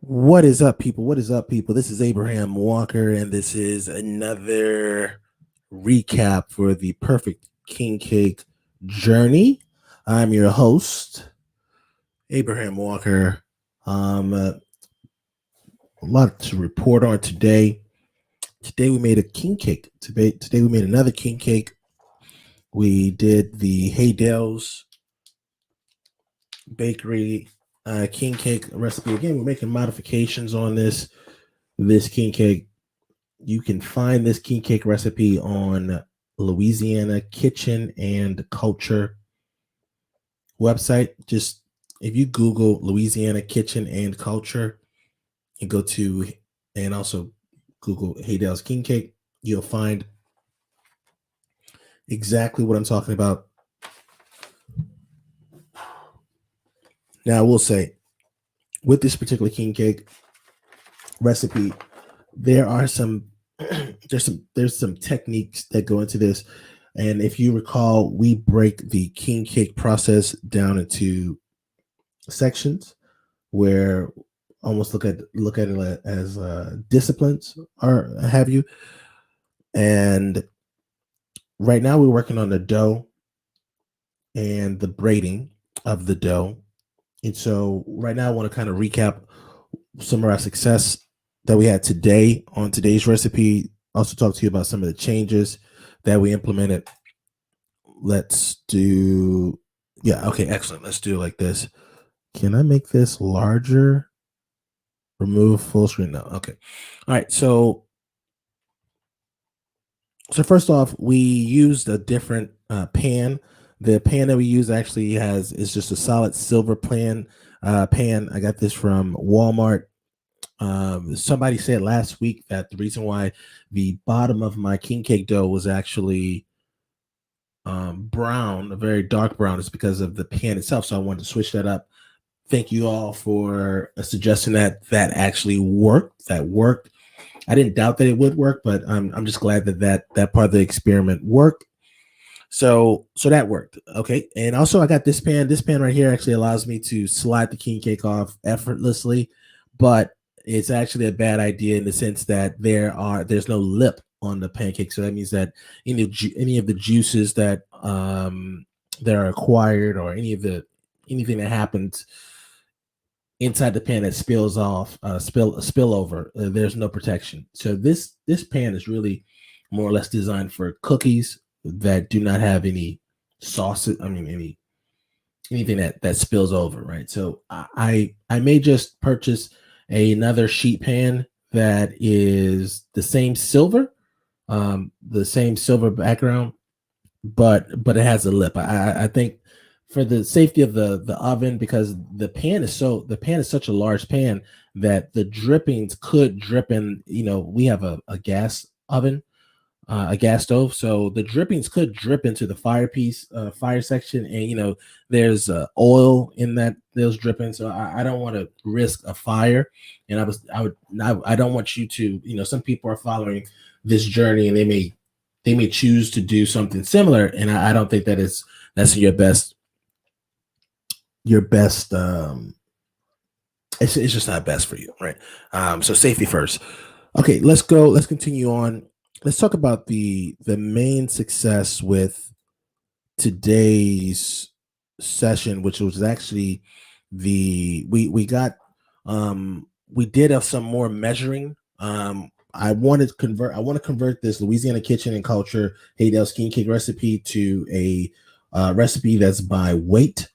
What is up, people? What is up, people? This is Abraham Walker, and this is another recap for the Perfect King Cake Journey. I'm your host, Abraham Walker. A lot to report on today. Today we made a king cake. Today we made another king cake. We did the Haydale's Bakery king cake recipe. Again, we're making modifications on this king cake. You can find this king cake recipe on Louisiana Kitchen and Culture website. Just if you Google Louisiana Kitchen and Culture and go to, and also Google Haydale's King Cake, you'll find exactly what I'm talking about. Now, I will say, with this particular king cake recipe, there are some there's some techniques that go into this. And if you recall, we break the king cake process down into sections where almost look at it as disciplines or have you. And right now we're working on the dough and the braiding of the dough. And so right now I want to kind of recap some of our success that we had today on today's recipe. Also talk to you about some of the changes that we implemented. Let's do, yeah, okay, excellent. Let's do it like this. Can I make this larger? Remove full screen. No, okay. All right, so first off, we used a different pan. The pan that we use actually is just a solid silver pan. I got this from Walmart. Somebody said last week that the reason why the bottom of my king cake dough was actually brown, a very dark brown, is because of the pan itself. So I wanted to switch that up. Thank you all for suggesting that actually worked. That worked. I didn't doubt that it would work, but I'm just glad that part of the experiment worked. So that worked. Okay. And also I got this pan. This pan right here actually allows me to slide the king cake off effortlessly, but it's actually a bad idea in the sense that there's no lip on the pancake. So that means that any of the juices that are acquired, or anything that happens inside the pan that spills off, spill over, there's no protection. So this pan is really more or less designed for cookies that do not have any sauce. I mean, anything that spills over, right? So I may just purchase another sheet pan that is the same silver background, but it has a lip. I think for the safety of the oven, because the pan is such a large pan that the drippings could drip in. We have a gas oven, a gas stove, so the drippings could drip into the fire section, and there's oil in those drippings. So I don't want to risk a fire, and I don't want you to. Some people are following this journey, and they may choose to do something similar, and I don't think that's your best. It's just not best for you, right? So safety first. Okay, let's go. Let's continue on. Let's talk about the main success with today's session, which was actually we did have some more measuring. I want to convert this Louisiana Kitchen and Culture Haydale's King Cake recipe to a recipe that's by weight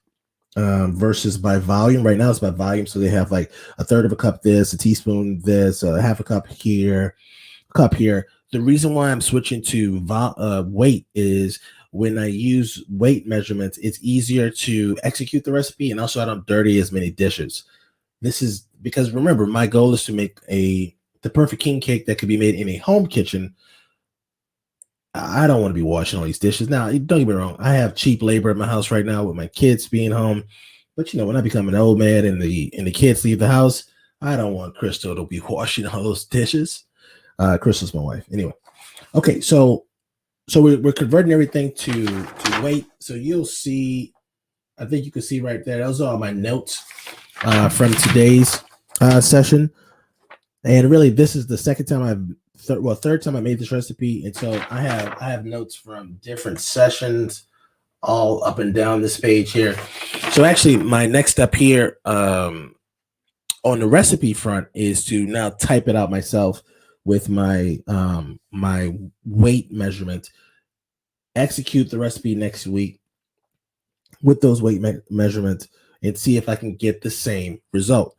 versus by volume. Right now it's by volume, so they have like a third of a cup this, a teaspoon this, half a cup here, a cup here. The reason why I'm switching to weight is when I use weight measurements, it's easier to execute the recipe, and also I don't dirty as many dishes. This is because, remember, my goal is to make the perfect king cake that could be made in a home kitchen. I don't want to be washing all these dishes. Now, don't get me wrong. I have cheap labor at my house right now with my kids being home. But when I become an old man and the kids leave the house, I don't want Crystal to be washing all those dishes. Crystal's my wife. Anyway. Okay, so we're converting everything to weight. So you'll see, I think you can see right there. Those are all my notes from today's session. And really, this is the second time third time I made this recipe. And so I have notes from different sessions all up and down this page here. So actually, my next step here on the recipe front is to now type it out myself with my my weight measurement. Execute the recipe next week with those weight measurements and see if I can get the same result.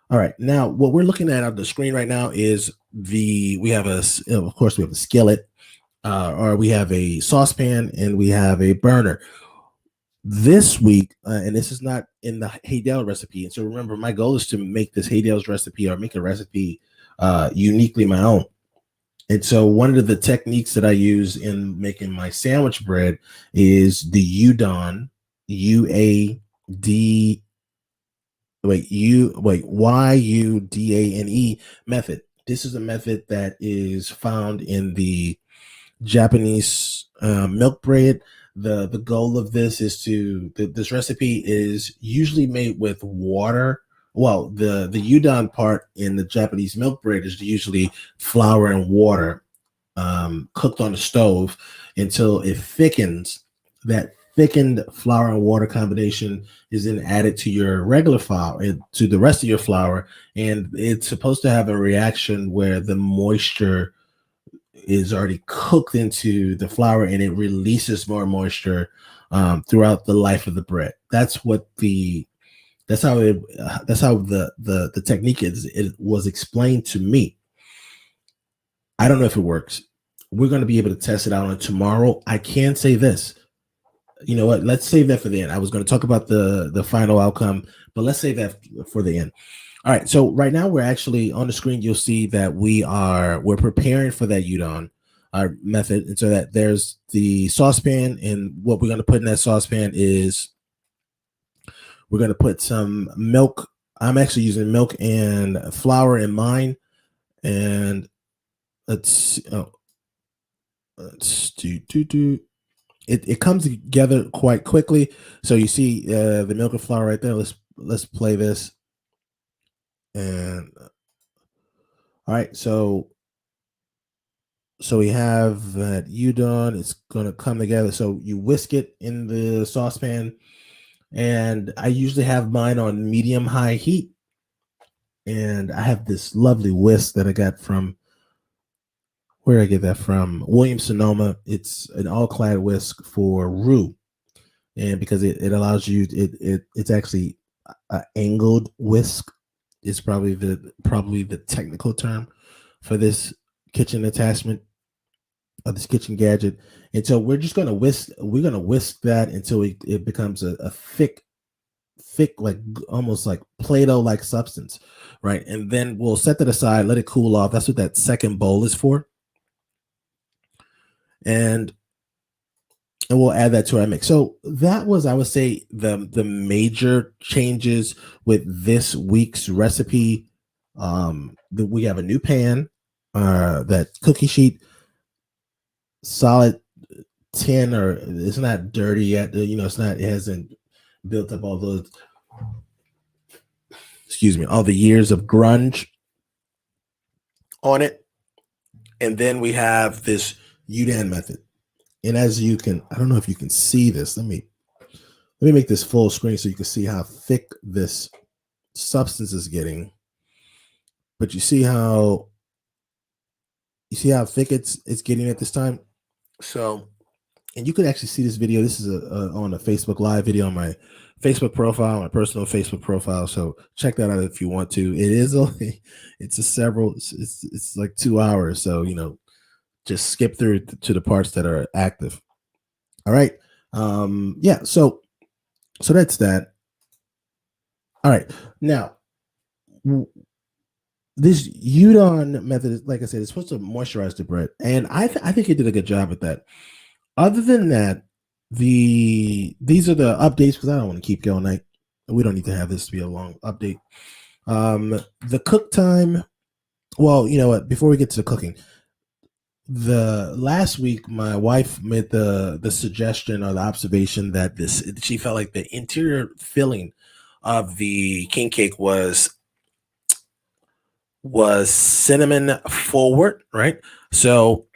All right, now what we're looking at on the screen right now is we have a skillet, or we have a saucepan, and we have a burner. This week, and this is not in the Haydel recipe. And so remember, my goal is to make this Haydel's recipe, or make a recipe uniquely my own. And so one of the techniques that I use in making my sandwich bread is the Yudane, Yudane method. This is a method that is found in the Japanese milk bread. The goal of this is this recipe is usually made with water. Well, the Yudane part in the Japanese milk bread is usually flour and water cooked on the stove until it thickens. That thickened flour and water combination is then added to your regular flour and to the rest of your flour, and it's supposed to have a reaction where the moisture is already cooked into the flour and it releases more moisture throughout the life of the bread. That's how the technique is. It was explained to me. I don't know if it works. We're going to be able to test it out on tomorrow. I can say this. You know what? Let's save that for the end. I was going to talk about the final outcome, but let's save that for the end. All right. So right now we're actually on the screen. You'll see that we're preparing for that Yudane method, and so that there's the saucepan, and what we're going to put in that saucepan is we're going to put some milk. I'm actually using milk and flour in mine, and let's do. It comes together quite quickly. So you see the milk and flour right there. Let's play this. And all right, so we have that Yudane. It's gonna come together. So you whisk it in the saucepan, and I usually have mine on medium-high heat. And I have this lovely whisk that I got from, where did I get that from? Williams Sonoma. It's an all-clad whisk for roux, and because it allows you, it's actually an angled whisk is probably the technical term for this kitchen attachment, of this kitchen gadget. And so we're just gonna whisk that until it becomes a thick, like almost like Play-Doh like substance, right? And then we'll set that aside, let it cool off. That's what that second bowl is for. And we'll add that to our mix. So that was, I would say, the major changes with this week's recipe. We have a new pan, that cookie sheet, solid tin, or it's not dirty yet. It hasn't built up all those, all the years of grunge on it. And then we have this Yudane method. And as you can, I don't know if you can see this. Let me make this full screen so you can see how thick this substance is getting. But you see how thick it's getting at this time. So, and you can actually see this video. This is on a Facebook Live video on my Facebook profile, my personal Facebook profile. So check that out if you want to. It is only, it's like 2 hours. So, just skip through to the parts that are active. All right. Yeah. So that's that. All right. Now, this Yudane method, like I said, is supposed to moisturize the bread, and I think it did a good job with that. Other than that, these are the updates, because I don't want to keep going. We don't need to have this to be a long update. The cook time. Well, you know what? Before we get to the cooking, the last week my wife made the suggestion or the observation that she felt like the interior filling of the king cake was was cinnamon forward, right? So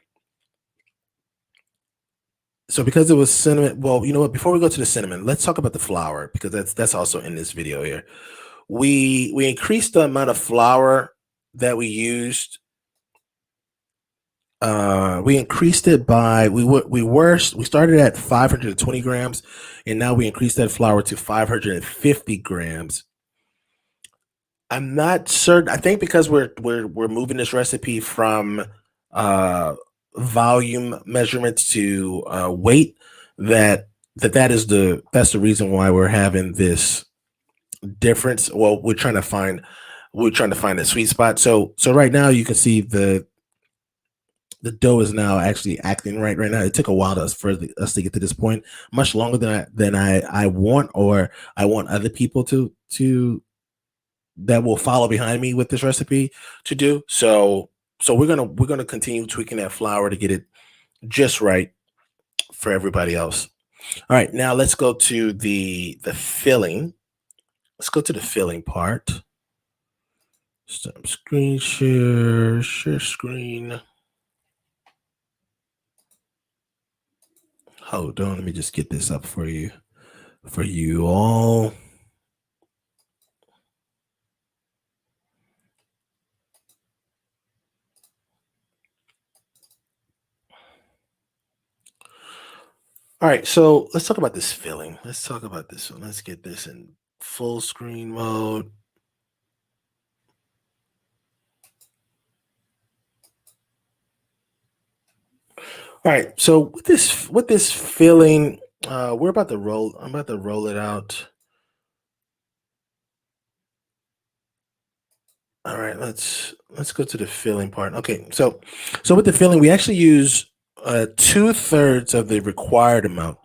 because it was cinnamon, well, you know what? Before we go to the cinnamon, let's talk about the flour because that's also in this video here. We increased the amount of flour that we used. We increased it by we started at 520 grams, and now we increased that flour to 550 grams. I'm not certain. I think because we're moving this recipe from uh, volume measurements to weight, that's the reason why we're having this difference. Well, we're trying to find a sweet spot. So right now you can see the dough is now actually acting right now. It took a while for us to get to this point, much longer than I want, or I want other people to that will follow behind me with this recipe to do. So we're gonna continue tweaking that flour to get it just right for everybody else. All right, now let's go to the filling. Let's go to the filling part. Stop screen share screen. Hold on, let me just get this up for you all. All right, so let's talk about this filling. Let's talk about this one. Let's get this in full screen mode. All right, so with this filling, I'm about to roll it out. All right, let's go to the filling part. Okay, so with the filling, we actually use 2/3 of the required amount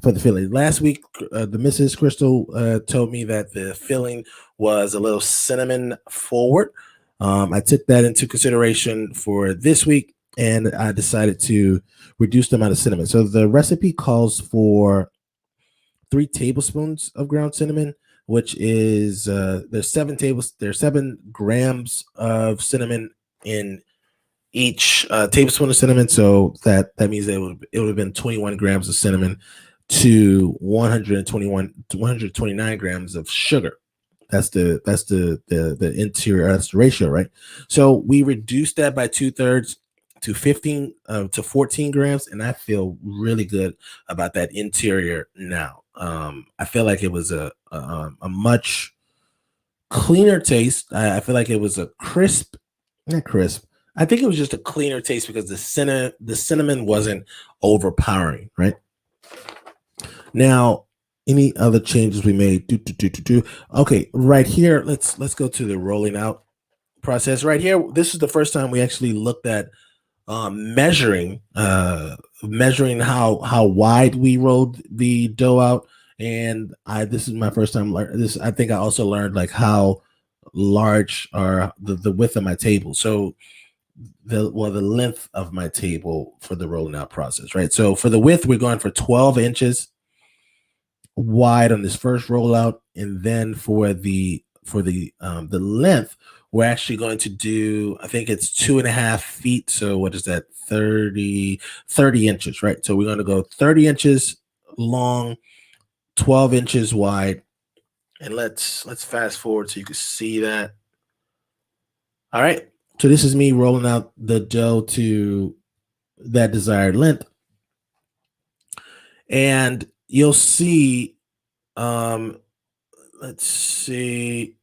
for the filling. Last week, the Mrs. Crystal told me that the filling was a little cinnamon forward. I took that into consideration for this week, and I decided to reduce the amount of cinnamon. So the recipe calls for 3 tablespoons of ground cinnamon, which is there's 7 grams of cinnamon in each tablespoon of cinnamon. So that means it would have been 21 grams of cinnamon to 129 grams of sugar. That's the interior, that's the ratio, right? So we reduced that by 2/3 to 15 to 14 grams, and I feel really good about that interior now. I feel like it was a much cleaner taste. I feel like it was a crisp, not crisp. I think it was just a cleaner taste because the cinnamon wasn't overpowering, right? Now, any other changes we made? Okay, right here, let's go to the rolling out process. Right here, this is the first time we actually looked at measuring how wide we rolled the dough out, and this is my first time learning this. I think I also learned like how large are the width of my table. So the length of my table for the rolling out process, right? So for the width, we're going for 12 inches wide on this first rollout, and then for the length, we're actually going to do, I think it's 2.5 feet. So what is that? 30 inches, right? So we're going to go 30 inches long, 12 inches wide. And let's fast forward so you can see that. All right. So this is me rolling out the dough to that desired length. And you'll see, let's see.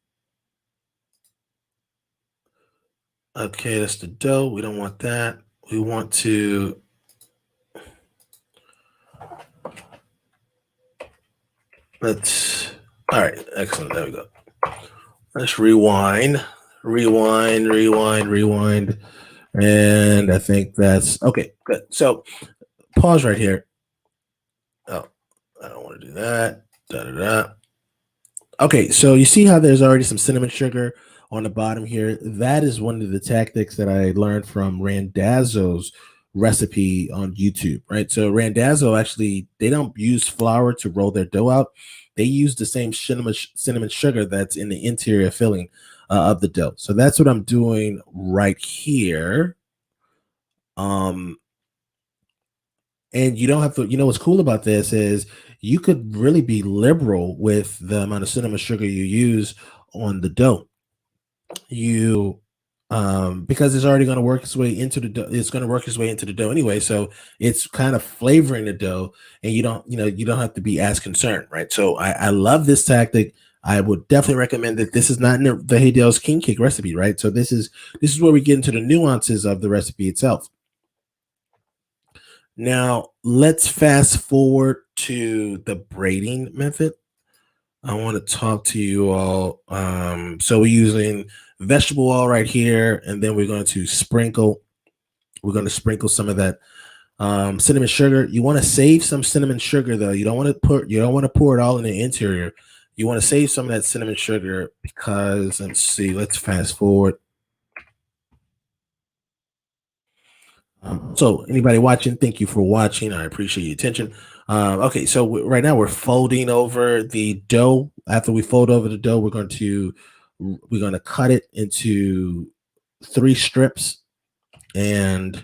Okay, that's the dough. We don't want that. We want to all right, excellent. There we go. Let's rewind. And I think that's okay, good. So pause right here. Oh, I don't want to do that. Okay, so you see how there's already some cinnamon sugar on the bottom here. That is one of the tactics that I learned from Randazzo's recipe on YouTube, right? So Randazzo actually, they don't use flour to roll their dough out. They use the same cinnamon sugar that's in the interior filling of the dough. So that's what I'm doing right here. And you don't have to, what's cool about this is you could really be liberal with the amount of cinnamon sugar you use on the dough. You because it's already going to work its way into the dough. It's going to work its way into the dough anyway. So it's kind of flavoring the dough, and you don't have to be as concerned, right? So I love this tactic. I would definitely recommend that. This is not in the Haydale's king cake recipe, right? So this is where we get into the nuances of the recipe itself. Now let's fast forward to the braiding method. I want to talk to you all. So we're using vegetable oil right here, and then we're going to sprinkle. We're going to sprinkle some of that cinnamon sugar. You want to save some cinnamon sugar though. You don't want to pour it all in the interior. You want to save some of that cinnamon sugar because let's fast forward. So anybody watching, thank you for watching. I appreciate your attention. Okay, so right now we're folding over the dough. After we fold over the dough, we're going to cut it into 3 strips, and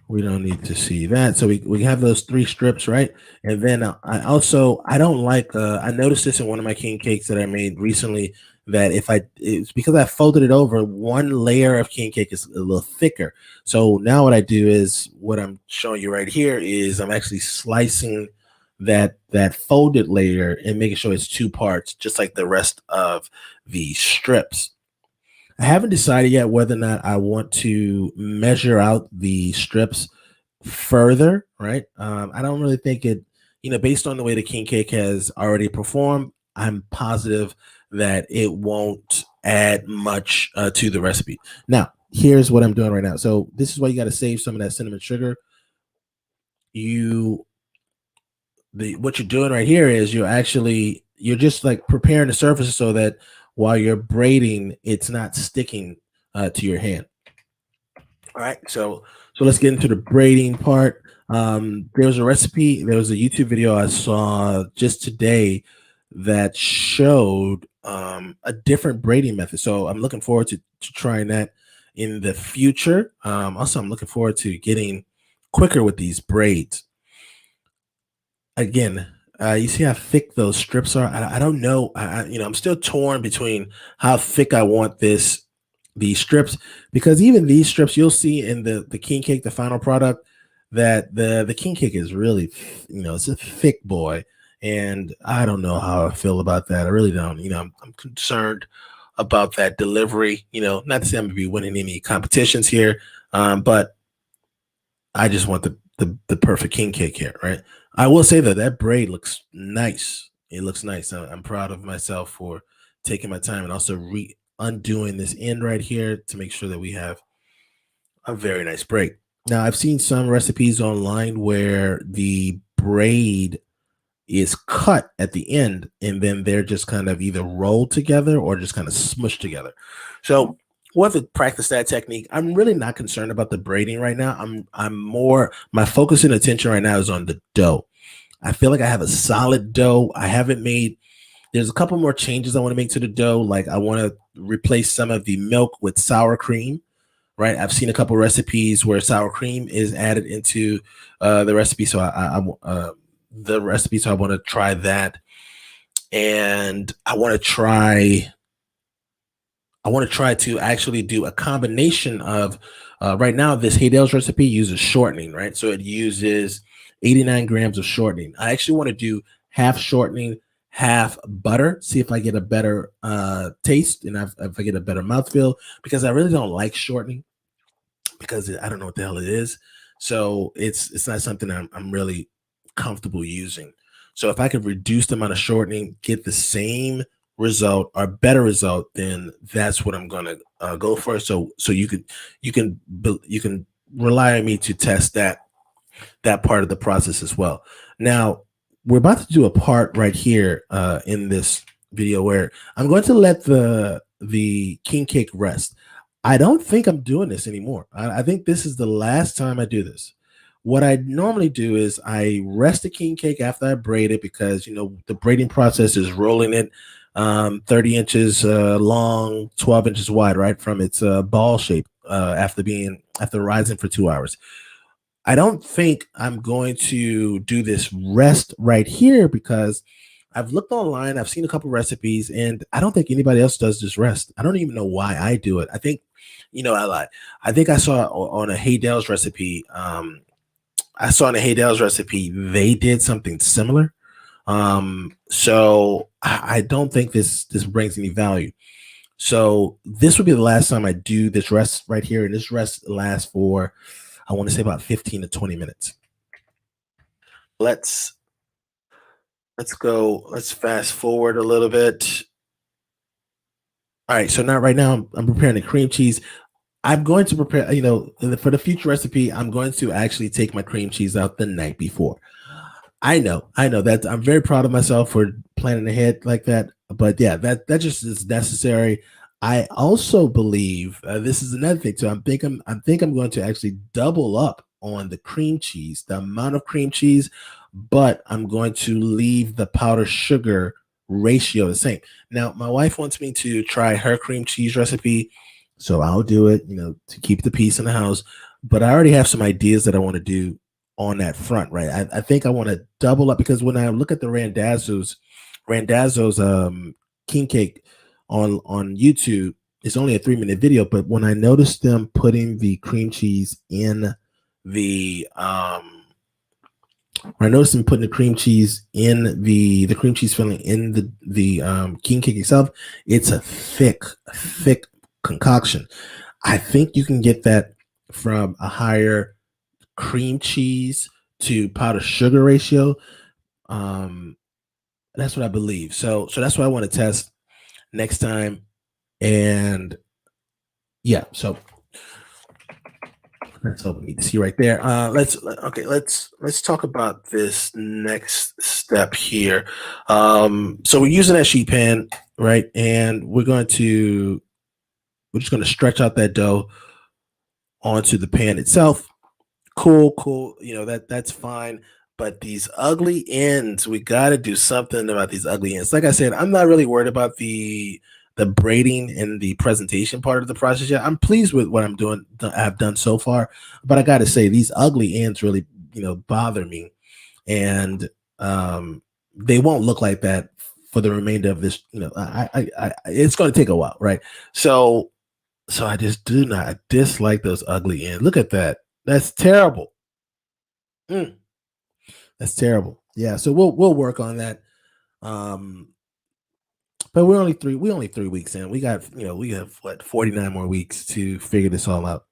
we don't need to see that. So we have those 3 strips, right? And then I don't like, I noticed this in one of my king cakes that I made recently, that it's because I folded it over, one layer of king cake is a little thicker. So now what I do is, what I'm showing you right here is I'm actually slicing that folded layer and making sure it's 2 parts, just like the rest of the strips. I haven't decided yet whether or not I want to measure out the strips further, right? I don't really think it, based on the way the king cake has already performed, I'm positive that it won't add much to the recipe. Now, here's what I'm doing right now. So this is why you got to save some of that cinnamon sugar. What you're doing right here is you're just like preparing the surface so that while you're braiding, it's not sticking to your hand. All right, so let's get into the braiding part. There was a YouTube video I saw just today that showed a different braiding method. So I'm looking forward to trying that in the future. Also, I'm looking forward to getting quicker with these braids. Again, you see how thick those strips are. I don't know. I'm still torn between how thick I want these strips, because even these strips, you'll see in the king cake, the final product, that the king cake is really, it's a thick boy, and I don't know how I feel about that. I really don't. I'm concerned about that delivery. Not to say I'm gonna be winning any competitions here, but I just want the perfect king cake here, right? I will say that braid looks nice. It looks nice. I'm proud of myself for taking my time and also undoing this end right here to make sure that we have a very nice braid. Now, I've seen some recipes online where the braid is cut at the end, and then they're just kind of either rolled together or just kind of smushed together. So we'll have to practice that technique. I'm really not concerned about the braiding right now. My focus and attention right now is on the dough. I feel like I have a solid dough. There's a couple more changes I want to make to the dough. Like, I want to replace some of the milk with sour cream, right? I've seen a couple recipes where sour cream is added into the recipe. So I want to try that. And I want to try to actually do a combination of, right now, this Haydale's recipe uses shortening, right? So it uses 89 grams of shortening. I actually want to do half shortening, half butter, see if I get a better taste and if I get a better mouthfeel, because I really don't like shortening, because I don't know what the hell it is. So it's not something I'm really comfortable using. So if I could reduce the amount of shortening, get the same result or better result, then that's what I'm gonna go for. So you can rely on me to test that part of the process as well. Now we're about to do a part right here in this video where I'm going to let the king cake rest. I don't think I'm doing this anymore. I think this is the last time I do this. What I normally do is I rest the king cake after I braid it, because the braiding process is rolling it. 30 inches long, 12 inches wide, right from its ball shape after rising for 2 hours. I don't think I'm going to do this rest right here because I've looked online, I've seen a couple recipes, and I don't think anybody else does this rest. I don't even know why I do it. I think, I lied. I think I saw on a Haydell's recipe. I saw in a Haydell's recipe they did something similar. So I don't think this brings any value. So this would be the last time I do this rest right here, and this rest lasts for I want to say about 15 to 20 minutes. Let's let's go. Let's fast forward a little bit. All right, so now right now I'm preparing the cream cheese. I'm going to prepare, for the future recipe, I'm going to actually take my cream cheese out the night before. I know that I'm very proud of myself for planning ahead like that. But yeah, that just is necessary. I also believe this is another thing too. I'm going to actually double up on the cream cheese, the amount of cream cheese, but I'm going to leave the powdered sugar ratio the same. Now, my wife wants me to try her cream cheese recipe, so I'll do it, to keep the peace in the house. But I already have some ideas that I want to do on that front, right? I think I want to double up because when I look at the Randazzo's king cake on YouTube, it's only a 3 minute video, but when I noticed them putting the cream cheese in the I noticed them putting the cream cheese in the cream cheese filling in the king cake itself, it's a thick concoction. I think you can get that from a higher cream cheese to powdered sugar ratio. Um, that's what I believe. So that's what I want to test next time. And yeah, so that's all we need to see right there. Let's talk about this next step here. So we're using that sheet pan, right? And we're just going to stretch out that dough onto the pan itself. Cool. That's fine. But these ugly ends, we got to do something about these ugly ends. Like I said, I'm not really worried about the braiding and the presentation part of the process yet. I'm pleased with what I've done so far, but I got to say these ugly ends really, bother me, and they won't look like that for the remainder of this. It's going to take a while, right? So I just do not. I dislike those ugly ends. Look at that. That's terrible. Mm, that's terrible. Yeah. So we'll work on that. Um, but we're only 3 weeks in. We have what 49 more weeks to figure this all out.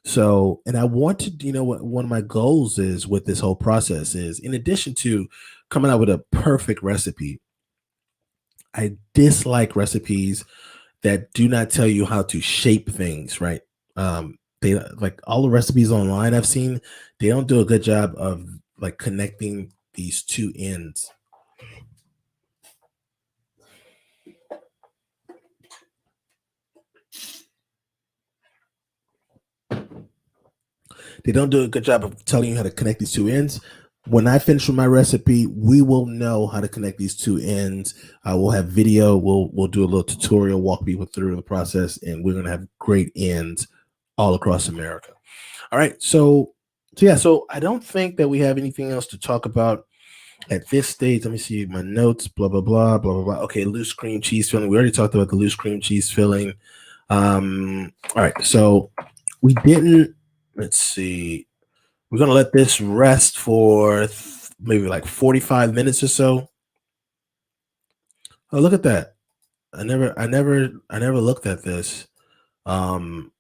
So, and I want to, what one of my goals is with this whole process is, in addition to coming out with a perfect recipe, I dislike recipes that do not tell you how to shape things, right? They like all the recipes online I've seen, they don't do a good job of like connecting these two ends. They don't do a good job of telling you how to connect these two ends. When I finish with my recipe, we will know how to connect these two ends. We'll have video. We'll do a little tutorial, walk people through the process, and we're gonna have great ends all across America. All right, so I don't think that we have anything else to talk about at this stage. Let me see my notes. Blah blah blah blah blah blah. Okay, loose cream cheese filling. We already talked about the loose cream cheese filling. All right, so we didn't. Let's see. We're gonna let this rest for maybe like 45 minutes or so. Oh, look at that! I never looked at this. Um,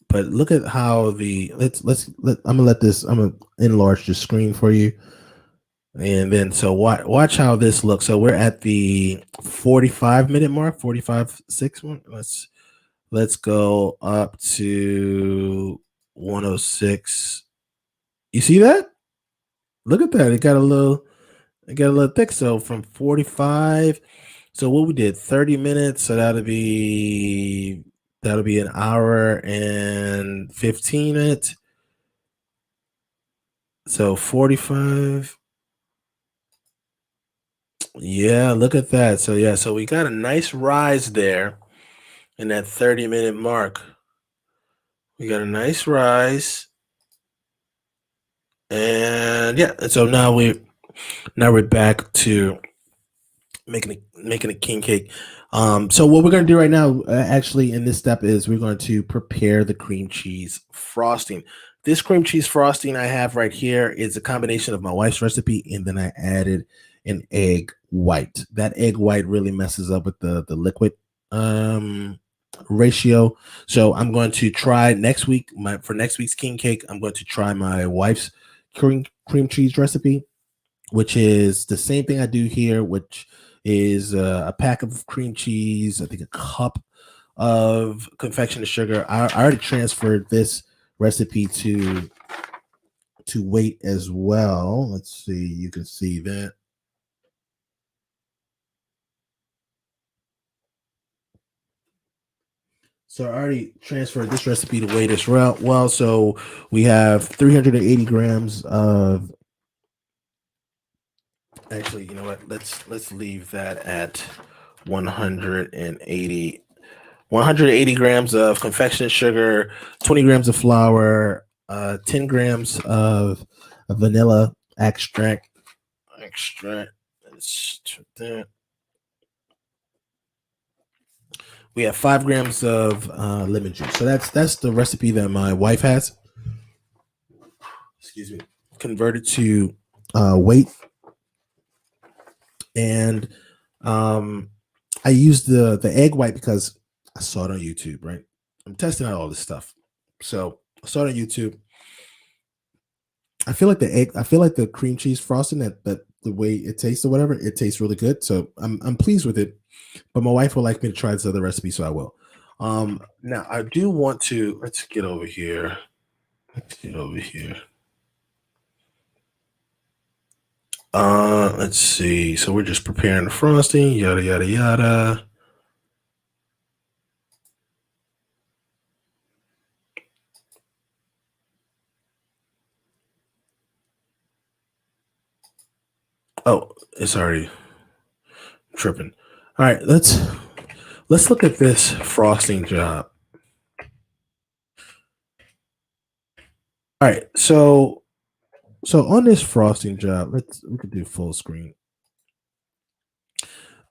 but look at how I'm gonna let this. I'm gonna enlarge the screen for you, and then so watch how this looks. So we're at the 45-minute mark, 45.6 one. Let's go up to 106. You see that? Look at that. It got a little thick. So from 45. So what we did, 30 minutes. So that'll be an hour and 15 minutes. So 45. Yeah, look at that. So yeah, so we got a nice rise there in that 30-minute mark. We got a nice rise. And yeah, and so now we're back to making a king cake. So what we're going to do right now, actually, in this step, is we're going to prepare the cream cheese frosting. This cream cheese frosting I have right here is a combination of my wife's recipe, and then I added an egg white. That egg white really messes up with the liquid um, ratio. So I'm going to try next week. For next week's king cake, I'm going to try my wife's cream cheese recipe, which is the same thing I do here, which is a pack of cream cheese, I think a cup of confectioner's sugar. I already transferred this recipe to weight as well. Let's see, you can see that. So I already transferred this recipe to weight as well. So we have 380 grams of. Actually, you know what? Let's leave that at 180 180 grams of confectioner's sugar, 20 grams of flour, 10 grams of vanilla extract. Extract. We have 5 grams of lemon juice. So that's the recipe that my wife has. Excuse me. Converted to weight, and I used the egg white because I saw it on YouTube. Right, I'm testing out all this stuff. So I saw it on YouTube. I feel like the cream cheese frosting, that the way it tastes or whatever, it tastes really good. So I'm pleased with it. But my wife would like me to try this other recipe, so I will. Now I do want to let's get over here. Let's get over here. Let's see. So we're just preparing the frosting, yada yada yada. Oh, it's already tripping. All right, let's look at this frosting job. All right, so on this frosting job, we could do full screen.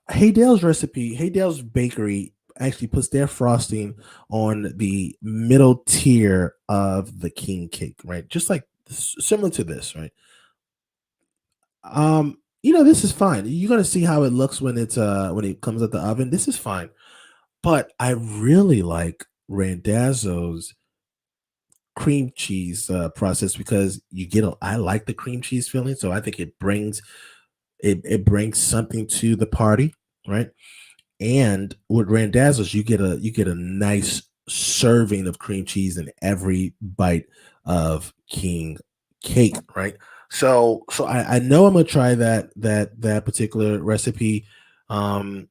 Haydale's recipe, Haydale's bakery actually puts their frosting on the middle tier of the king cake, right? Just like similar to this, right? This is fine. You're gonna see how it looks when it comes out the oven. This is fine. But I really like Randazzo's cream cheese process because I like the cream cheese filling, so I think it brings something to the party, right? And with Randazzo's, you get a nice serving of cream cheese in every bite of king cake, right? So I know I'm gonna try that particular recipe. Um,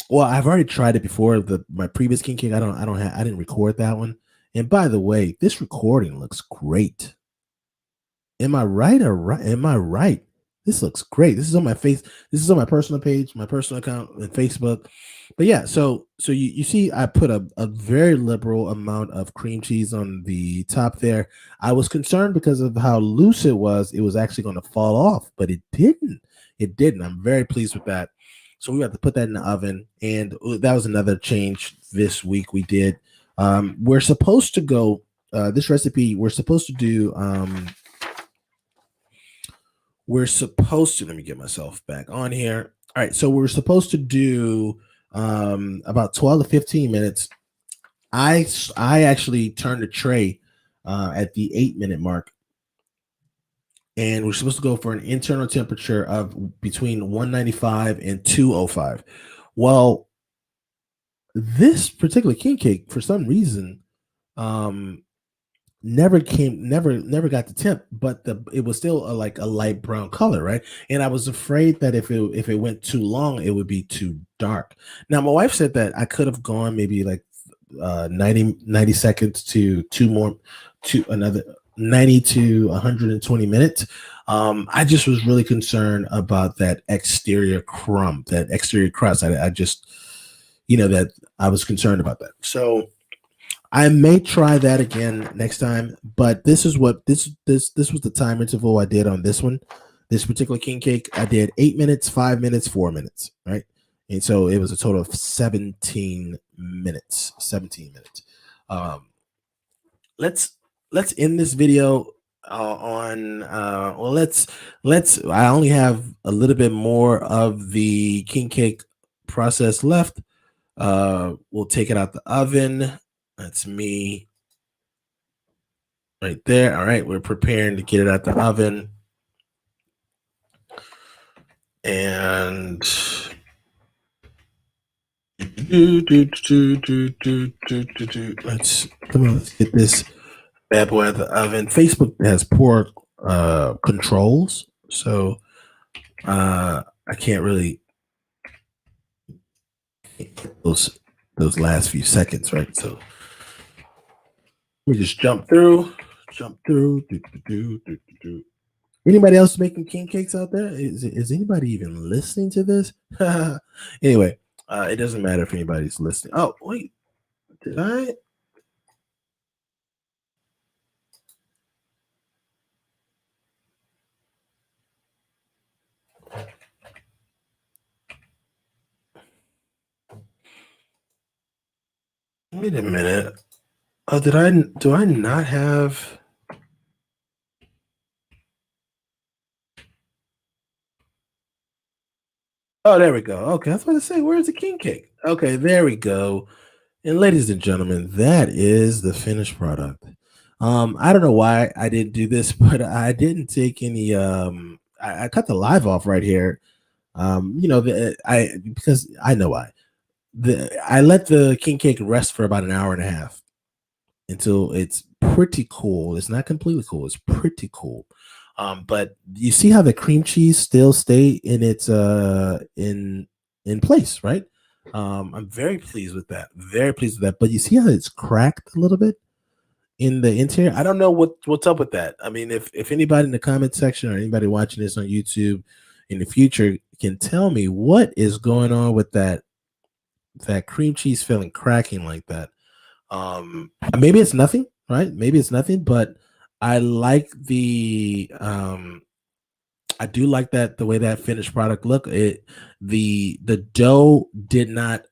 well, I've already tried it before. My previous king cake, I didn't record that one. And by the way, this recording looks great. Am I right or right? Am I right? This looks great. This is on my face. This is on my personal page, my personal account on Facebook. But yeah, so you see, I put a very liberal amount of cream cheese on the top there. I was concerned because of how loose it was. It was actually going to fall off, but it didn't. It didn't. I'm very pleased with that. So we have to put that in the oven, and that was another change this week we did. We're supposed to go this recipe. We're supposed to let me get myself back on here. All right, so we're supposed to do about 12 to 15 minutes. I actually turned the tray at the 8-minute mark, and we're supposed to go for an internal temperature of between 195 and 205. Well, this particular king cake, for some reason, um, never got the temp, but it was still like a light brown color, right? And I was afraid that if it went too long, it would be too dark. Now my wife said that I could have gone maybe like 90 seconds to another 90 to 120 minutes. I just was really concerned about that exterior crumb, that exterior crust. I just, that I was concerned about that. So I may try that again next time. But this is what this was the time interval I did on this one. This particular king cake, I did 8 minutes, 5 minutes, 4 minutes, right? And so it was a total of 17 minutes. 17 minutes. Um, let's end this video on well let's I only have a little bit more of the king cake process left. We'll take it out the oven. That's me right there. All right, we're preparing to get it out the oven, and let's get this bad boy out the oven. Facebook has poor controls, so I can't really those last few seconds, right? So we just jump through. Anybody else making king cakes out there? Is anybody even listening to this? Anyway, it doesn't matter if anybody's listening. Oh wait, did I? Wait a minute. Oh, do I not have? Oh, there we go. Okay, I was about to say, where's the king cake? Okay, there we go. And ladies and gentlemen, that is the finished product. I don't know why I didn't do this, but I didn't take any. I cut the live off right here. Because I know why. I let the king cake rest for about an hour and a half until it's pretty cool. It's not completely cool. It's pretty cool. But you see how the cream cheese still stay in its in place, right? I'm very pleased with that. Very pleased with that. But you see how it's cracked a little bit in the interior? I don't know what's up with that. I mean, if anybody in the comment section or anybody watching this on YouTube in the future can tell me what is going on with that cream cheese filling cracking like that. Maybe it's nothing, right? Maybe it's nothing, but I like I do like that the way that finished product look. The dough did not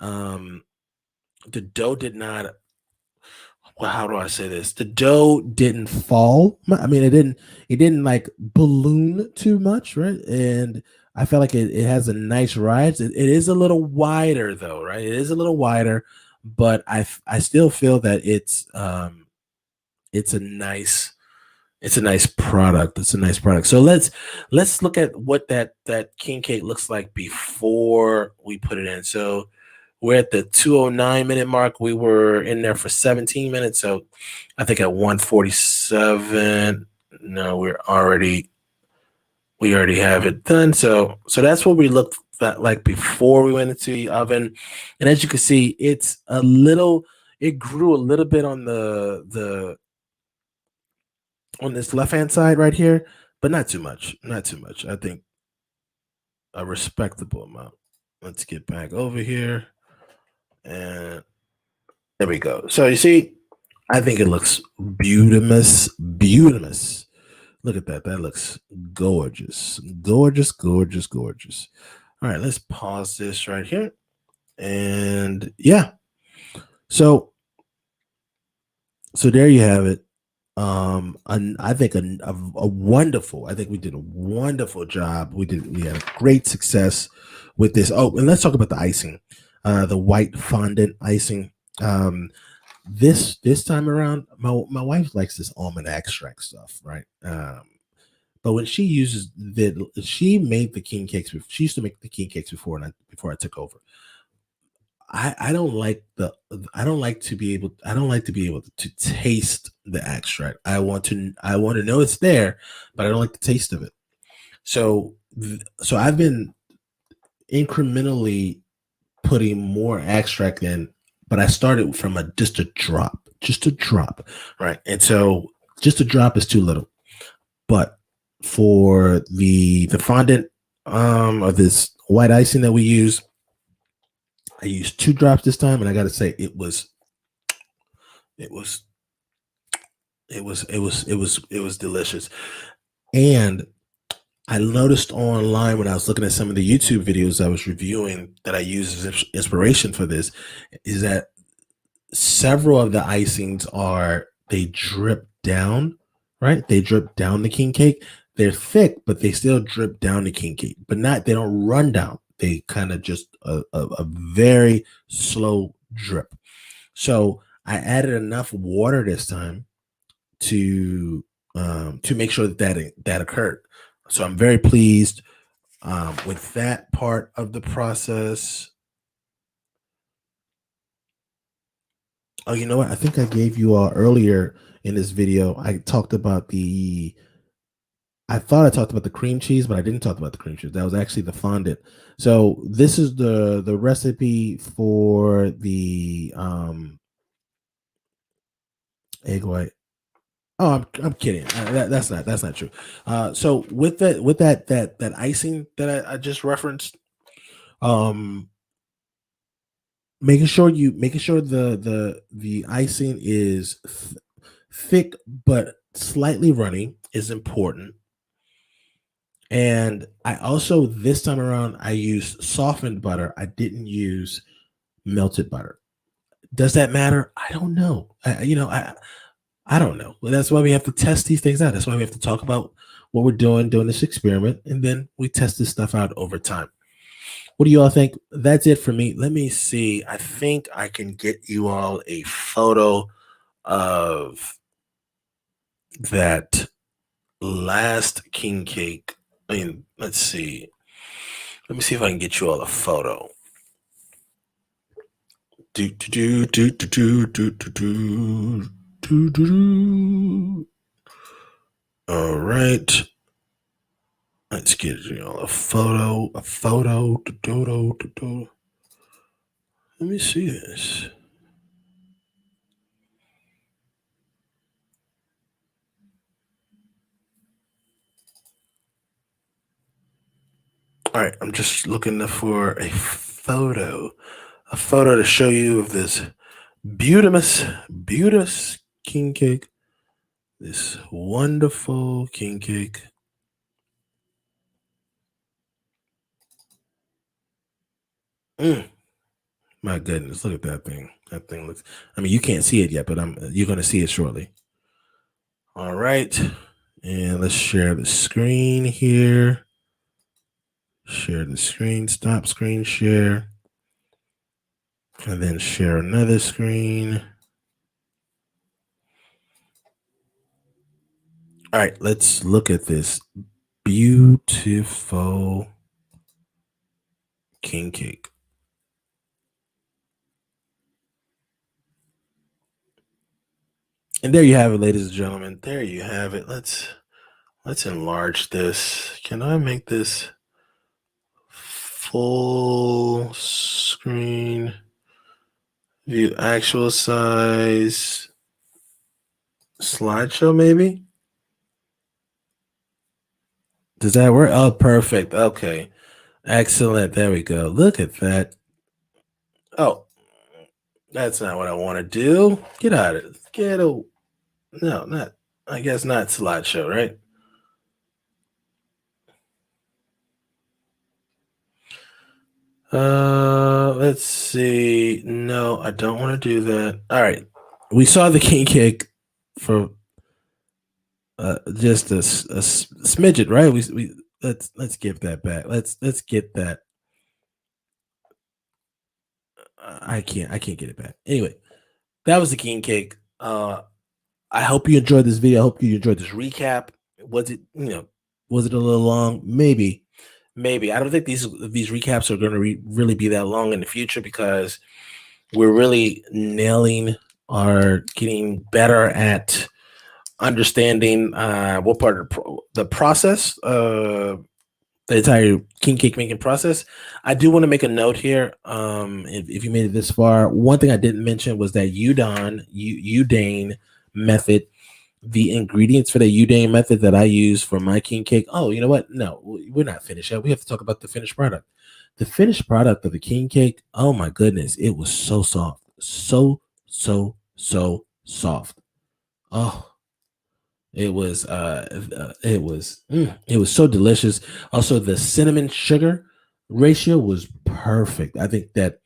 well, how do I say this? The dough didn't fall. I mean, it didn't like balloon too much, right? And I felt like it has a nice rise. It is a little wider though, right? It is a little wider, but I still feel that it's a nice product. It's a nice product. So let's look at what that king cake looks like before we put it in. So we're at the 209 minute mark. We were in there for 17 minutes. So I think at 147, no, we already have it done. So that's what we looked like before we went into the oven. And as you can see, it grew a little bit on on this left-hand side right here, but not too much. Not too much. I think a respectable amount. Let's get back over here. And there we go. So you see, I think it looks beautimous. Look at that. That looks gorgeous. Gorgeous. All right, let's pause this right here. And yeah. So there you have it. I think a wonderful. I think we did a wonderful job. We had a great success with this. Oh, and let's talk about the icing, the white fondant icing. This time around, my wife likes this almond extract stuff, right? But when she uses she made the king cakes. She used to make the king cakes before I took over. I don't like to be able to taste the extract. I want to know it's there, but I don't like the taste of it. So I've been incrementally putting more extract in, but I started from just a drop, right? And so just a drop is too little. But for the fondant of this white icing that we use. I used 2 drops this time, and I got to say it was delicious. And I noticed online when I was looking at some of the YouTube videos I was reviewing that I use as inspiration for this is that several of the icings they drip down, right? They drip down the king cake. They're thick, but they still drip down the king cake, but they don't run down. They kind of just a very slow drip. So I added enough water this time to make sure that occurred. So I'm very pleased with that part of the process. Oh, you know what? I think I gave you all earlier in this video. I thought I talked about the cream cheese, but I didn't talk about the cream cheese. That was actually the fondant. So this is the recipe for the egg white. Oh, I'm kidding. That's not true. So with that icing that I just referenced, making sure the icing is thick but slightly runny is important. And I also, this time around, I used softened butter. I didn't use melted butter. Does that matter? I don't know. I don't know. Well, that's why we have to test these things out. That's why we have to talk about what we're doing this experiment, and then we test this stuff out over time. What do you all think? That's it for me. Let me see. I think I can get you all a photo of that last king cake. I mean, let's see. Let me see if I can get you all a photo. All right. Let's get you all a photo. Let me see this. All right, I'm just looking for a photo to show you of this beauteous king cake. This wonderful king cake. My goodness, look at that thing. That thing looks, I mean, you can't see it yet, but you're going to see it shortly. All right. And let's share the screen here. Share the screen, stop screen share. And then share another screen. All right, let's look at this beautiful king cake. And there you have it, ladies and gentlemen. There you have it. Let's enlarge this. Can I make this full screen view, actual size slideshow maybe? Does that work? Oh, perfect. Okay. Excellent. There we go. Look at that. Oh, that's not what I want to do. Get out of it. No, not, I guess not slideshow, right? Let's see. No, I don't want to do that. All right. We saw the king cake for just a smidget, right? We let's give that back. Let's get that. I can't get it back. Anyway, that was the king cake. I hope you enjoyed this video. I hope you enjoyed this recap. Was it a little long? Maybe. I don't think these recaps are going to really be that long in the future because we're really getting better at understanding what part of the process, the entire king cake making process. I do want to make a note here. If you made it this far, one thing I didn't mention was that Yudane method. the ingredients for the Yudane method that I use for my king cake. Oh, you know what? No, we're not finished yet. We have to talk about the finished product. The finished product of the king cake. Oh my goodness, it was so soft, so soft. Oh, it was so delicious. Also, the cinnamon sugar ratio was perfect. I think that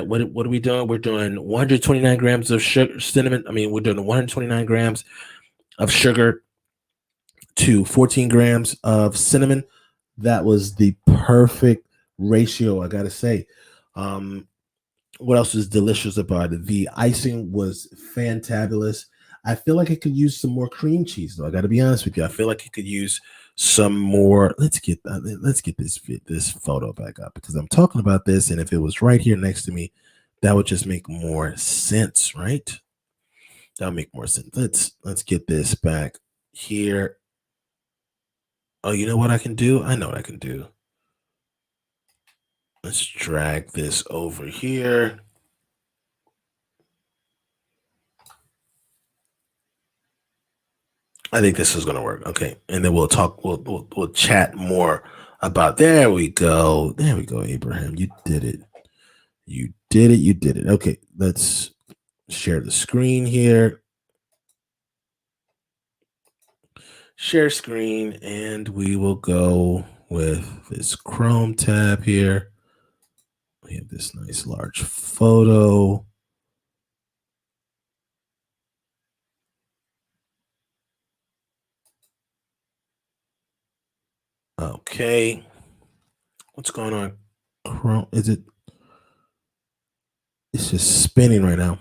what are we doing? We're doing 129 grams of sugar, cinnamon. I mean, we're doing 129 grams of sugar to 14 grams of cinnamon. That was the perfect ratio, I gotta say. Um, what else is delicious about it? The icing was fantabulous. I feel like it could use some more cream cheese, though. I got to be honest with you. I feel like it could use some more. Let's get this photo back up because I'm talking about this, and if it was right here next to me, that would just make more sense, right? That would make more sense. Let's get this back here. Oh, you know what I can do? I know what I can do. Let's drag this over here. I think this is going to work. Okay. And then we'll talk, we'll chat more about, there we go. There we go, Abraham. You did it. You did it. You did it. Okay. Let's share the screen here. Share screen, and we will go with this Chrome tab here. We have this nice large photo. Okay. What's going on? Chrome, is it? It's just spinning right now.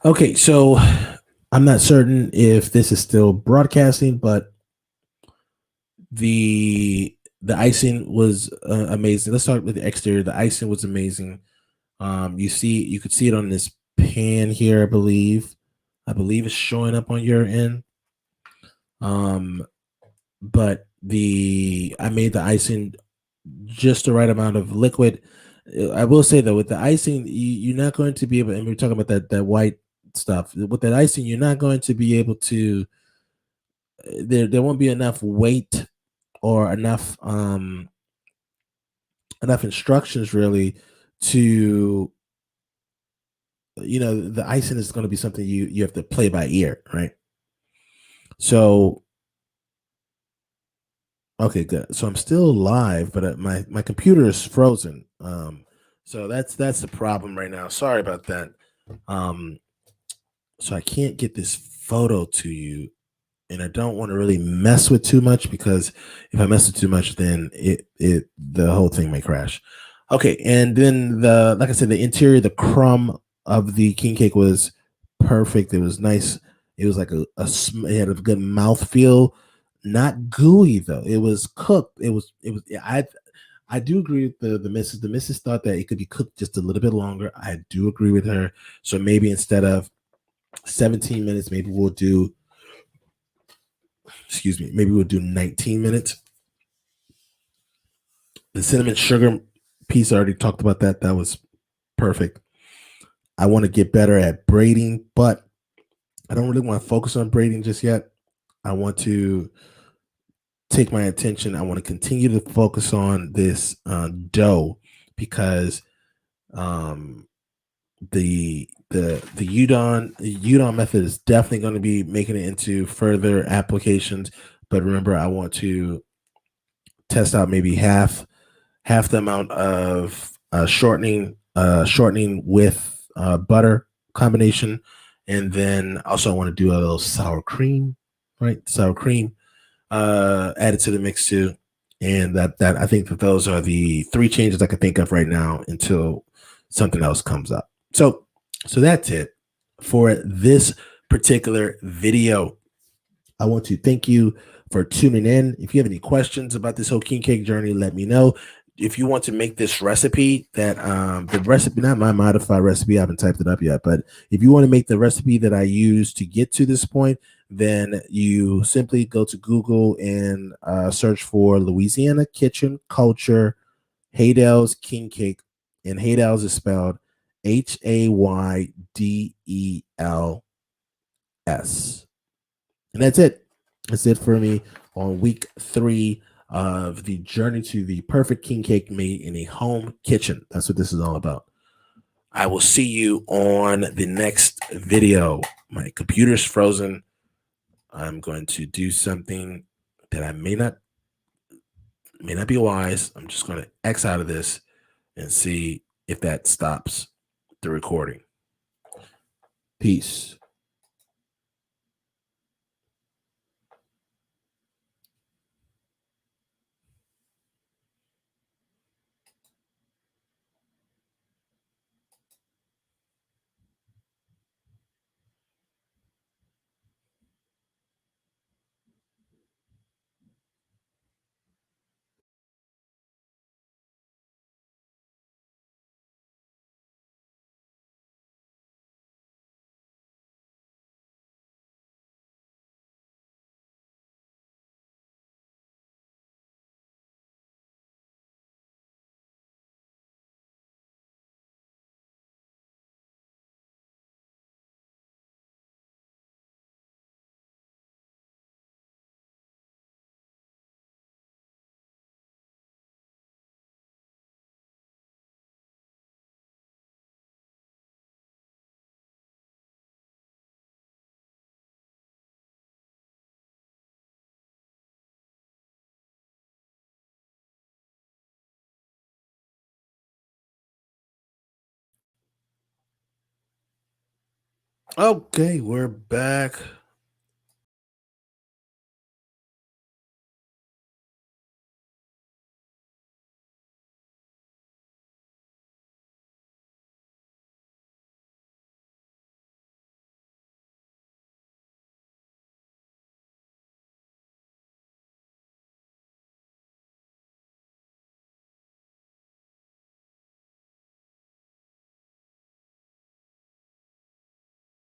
Okay, so I'm not certain if this is still broadcasting, but the icing was amazing. Let's start with the exterior. The icing was amazing. You could see it on this pan here, I believe. I believe it's showing up on your end. But I made the icing just the right amount of liquid. I will say though, with the icing, you're not going to be able, and we're talking about that white stuff. With that icing, you're not going to be able to. There won't be enough weight or enough instructions really to, the icing is going to be something you have to play by ear, right? So okay, good. So I'm still live, but my computer is frozen. So that's the problem right now. Sorry about that. So I can't get this photo to you, and I don't want to really mess with too much because if I mess with too much, then the whole thing may crash. Okay, and then like I said, the interior, the crumb of the king cake was perfect. It was nice. It was like it had a good mouth feel. Not gooey though. It was cooked. I do agree with the missus. The missus thought that it could be cooked just a little bit longer. I do agree with her. So maybe instead of 17 minutes, maybe we'll do 19 minutes. The cinnamon sugar piece, I already talked about that. That was perfect. I want to get better at braiding, but I don't really want to focus on braiding just yet. I want to take my attention. I want to continue to focus on this dough because the Yudane method is definitely going to be making it into further applications. But remember, I want to test out maybe half the amount of shortening with butter combination, and then also I want to do a little sour cream, right? Sour cream added to the mix too, and that I think that those are the three changes I can think of right now until something else comes up. So that's it for this particular video. I want to thank you for tuning in. If you have any questions about this whole king cake journey, let me know. if you want to make this recipe that the recipe, not my modified recipe, I haven't typed it up yet, but if you want to make the recipe that I use to get to this point, then you simply go to Google and search for Louisiana kitchen culture Haydell's king cake, and Haydell's is spelled Haydels, and that's it. That's it for me on week 3 of the journey to the perfect king cake made in a home kitchen. That's what this is all about. I will see you on the next video. My computer's frozen. I'm going to do something that I may not be wise. I'm just going to X out of this and see if that stops the recording. Peace. Okay, we're back.